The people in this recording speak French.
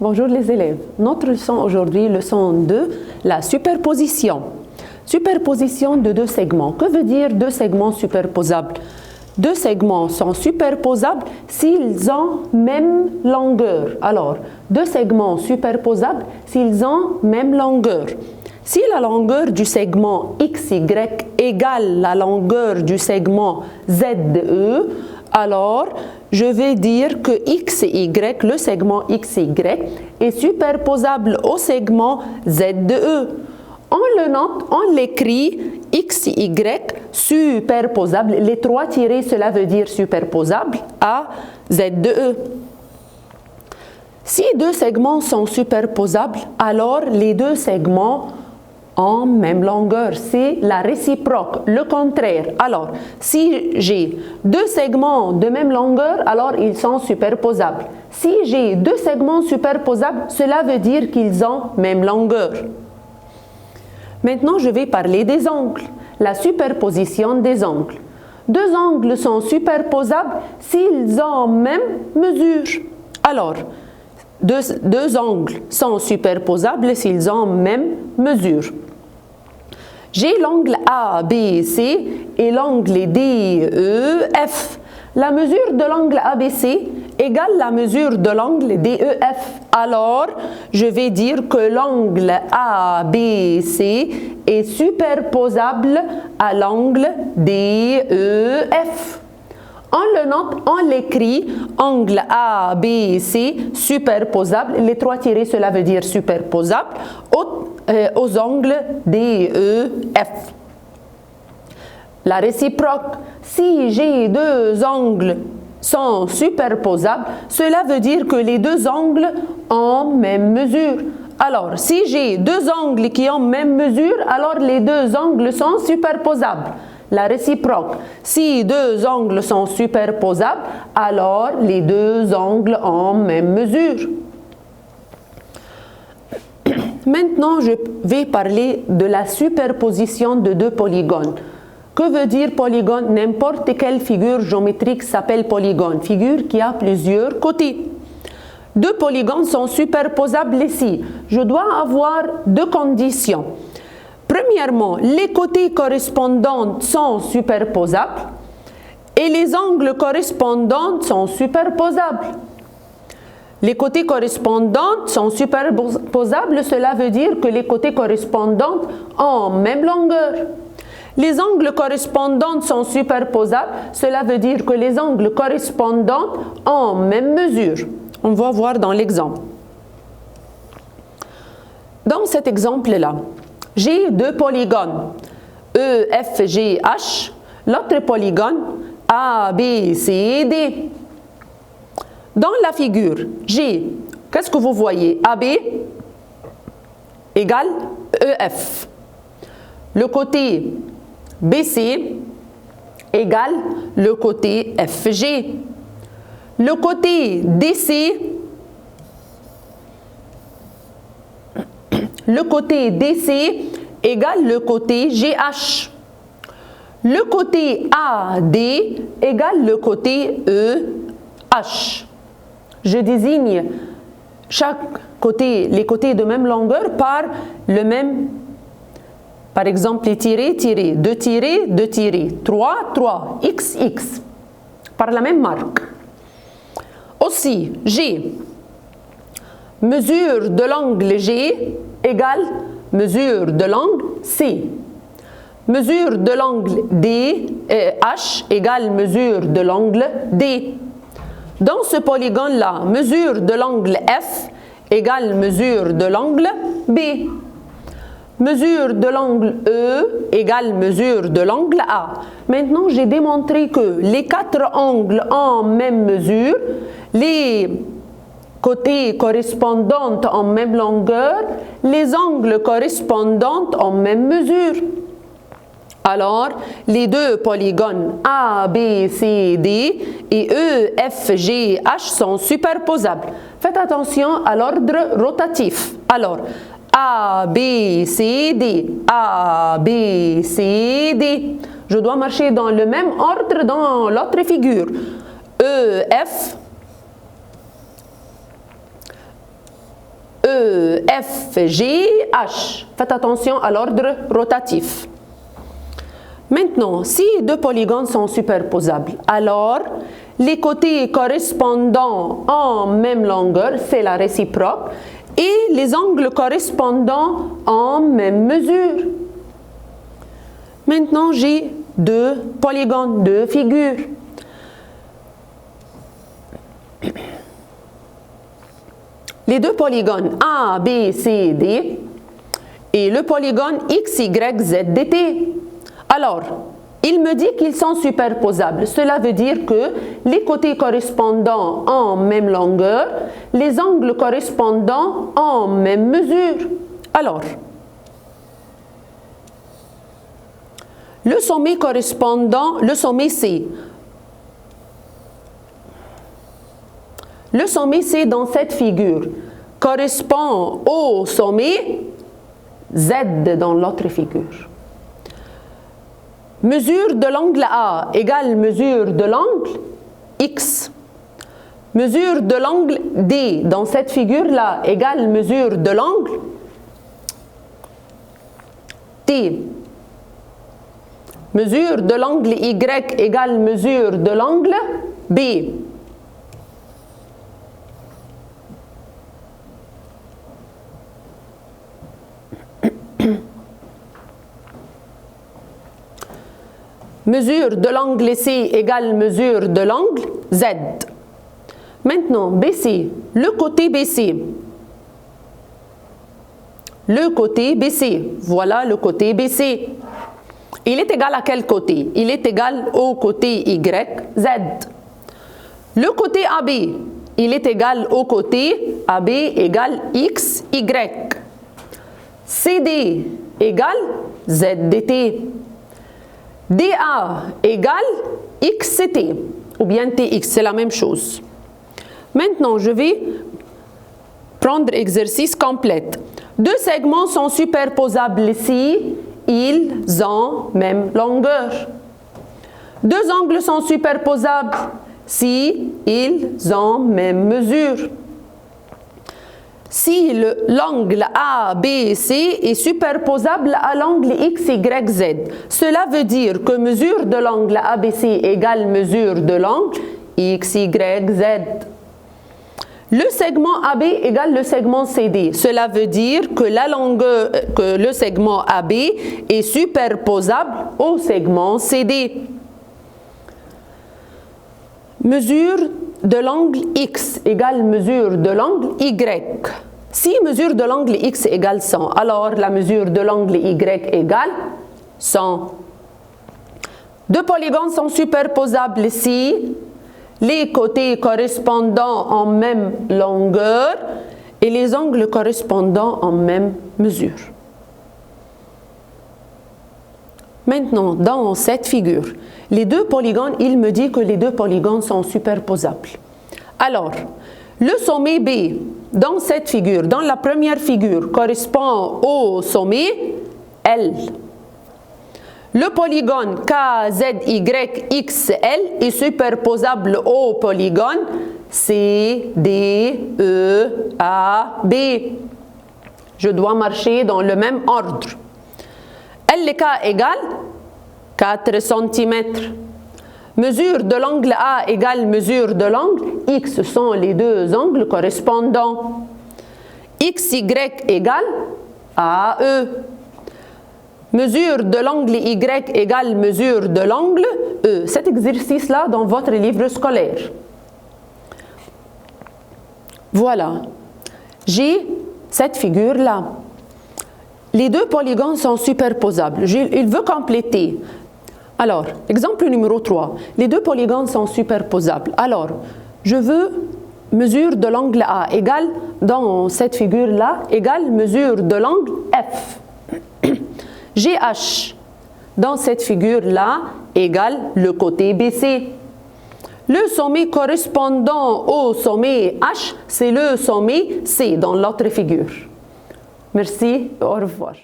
Bonjour les élèves. Notre leçon aujourd'hui, leçon 2, la superposition. Superposition de deux segments. Que veut dire deux segments superposables? Deux segments sont superposables s'ils ont même longueur. Alors, deux segments superposables s'ils ont même longueur. Si la longueur du segment XY égale la longueur du segment ZE, alors je vais dire que XY, le segment XY, est superposable au segment ZE. On le note, on l'écrit XY superposable. Les trois tirés, cela veut dire superposable à ZE. Si deux segments sont superposables, alors les deux segments ont même longueur. C'est la réciproque, le contraire. Alors, si j'ai deux segments de même longueur, alors ils sont superposables. Si j'ai deux segments superposables, cela veut dire qu'ils ont même longueur. Maintenant, je vais parler des angles, la superposition des angles. Deux angles sont superposables s'ils ont même mesure. Alors, deux angles sont superposables s'ils ont même mesure. J'ai l'angle ABC et l'angle DEF. La mesure de l'angle ABC égale la mesure de l'angle DEF. Alors, je vais dire que l'angle ABC est superposable à l'angle DEF. On le note, on l'écrit, angle ABC superposable, les trois tirés, cela veut dire superposable, aux angles DEF. La réciproque, si j'ai deux angles sont superposables, cela veut dire que les deux angles ont même mesure. Alors, si j'ai deux angles qui ont même mesure, alors les deux angles sont superposables. La réciproque, si deux angles sont superposables, alors les deux angles ont même mesure. Maintenant, je vais parler de la superposition de deux polygones. Que veut dire polygone? N'importe quelle figure géométrique s'appelle polygone, figure qui a plusieurs côtés. Deux polygones sont superposables ici. Je dois avoir deux conditions. Premièrement, les côtés correspondants sont superposables et les angles correspondants sont superposables. Les côtés correspondants sont superposables, cela veut dire que les côtés correspondants ont même longueur. Les angles correspondants sont superposables, cela veut dire que les angles correspondants ont même mesure. On va voir dans l'exemple. Dans cet exemple-là, j'ai deux polygones, EFGH, l'autre polygone ABCD. Dans la figure, j'ai, qu'est-ce que vous voyez? AB égale EF. Le côté BC égale le côté FG. Le côté DC, égale le côté GH. Le côté AD égale le côté EH. Je désigne chaque côté, les côtés de même longueur par le même, par exemple les tirés, 2 tirés, 2 tirés, 3, 3, XX, par la même marque. Aussi, G, mesure de l'angle G égale mesure de l'angle C. Mesure de l'angle H égale mesure de l'angle D. Dans ce polygone-là, mesure de l'angle F égale mesure de l'angle B. Mesure de l'angle E égale mesure de l'angle A. Maintenant, j'ai démontré que les quatre angles ont même mesure, les côtés correspondants ont même longueur, les angles correspondants ont même mesure. Alors, les deux polygones A, B, C, D et E, F, G, H sont superposables. Faites attention à l'ordre rotatif. Alors, A, B, C, D, A, B, C, D. Je dois marcher dans le même ordre dans l'autre figure. E, F, E, F, G, H. Faites attention à l'ordre rotatif. Maintenant, si deux polygones sont superposables, alors les côtés correspondants en même longueur, c'est la réciproque, et les angles correspondants en même mesure. Maintenant, j'ai deux polygones, deux figures. Les deux polygones A, B, C, D et le polygone X, Y, Z, DT. Alors, il me dit qu'ils sont superposables. Cela veut dire que les côtés correspondants en même longueur, les angles correspondants en même mesure. Alors, le sommet correspondant, le sommet C. Le sommet C dans cette figure correspond au sommet Z dans l'autre figure. Mesure de l'angle A égale mesure de l'angle X. Mesure de l'angle D dans cette figure-là égale mesure de l'angle T. Mesure de l'angle Y égale mesure de l'angle B. Mesure de l'angle C égale mesure de l'angle Z. Maintenant, BC, le côté BC. Le côté BC, voilà le côté BC. Il est égal à quel côté? Il est égal au côté Y, Z. Le côté AB, il est égal au côté AB égale X, Y. CD égale ZDT. DA égale XT, ou bien TX, c'est la même chose. Maintenant, je vais prendre exercice complète. Deux segments sont superposables si ils ont même longueur. Deux angles sont superposables si ils ont même mesure. Si l'angle ABC est superposable à l'angle XYZ, cela veut dire que mesure de l'angle ABC égale mesure de l'angle XYZ. Le segment AB égale le segment CD. Cela veut dire que la longueur, que le segment AB est superposable au segment CD. Mesure de l'angle X égale mesure de l'angle Y. Si mesure de l'angle X égale 100, alors la mesure de l'angle Y égale 100. Deux polygones sont superposables si les côtés correspondants en même longueur et les angles correspondants en même mesure. Maintenant, dans cette figure, les deux polygones, il me dit que les deux polygones sont superposables. Alors, le sommet B, dans cette figure, dans la première figure, correspond au sommet L. Le polygone KZYXL est superposable au polygone CDEAB. Je dois marcher dans le même ordre. LK égale 4 cm. Mesure de l'angle A égale mesure de l'angle X sont les deux angles correspondants. XY égale AE. Mesure de l'angle Y égale mesure de l'angle E. Cet exercice-là dans votre livre scolaire. Voilà. J'ai cette figure-là. Les deux polygones sont superposables. Il veut compléter. Alors, exemple numéro 3. Les deux polygones sont superposables. Alors, je veux mesure de l'angle A égale, dans cette figure-là, égale mesure de l'angle F. GH, dans cette figure-là, égale le côté BC. Le sommet correspondant au sommet H, c'est le sommet C dans l'autre figure. Merci, au revoir.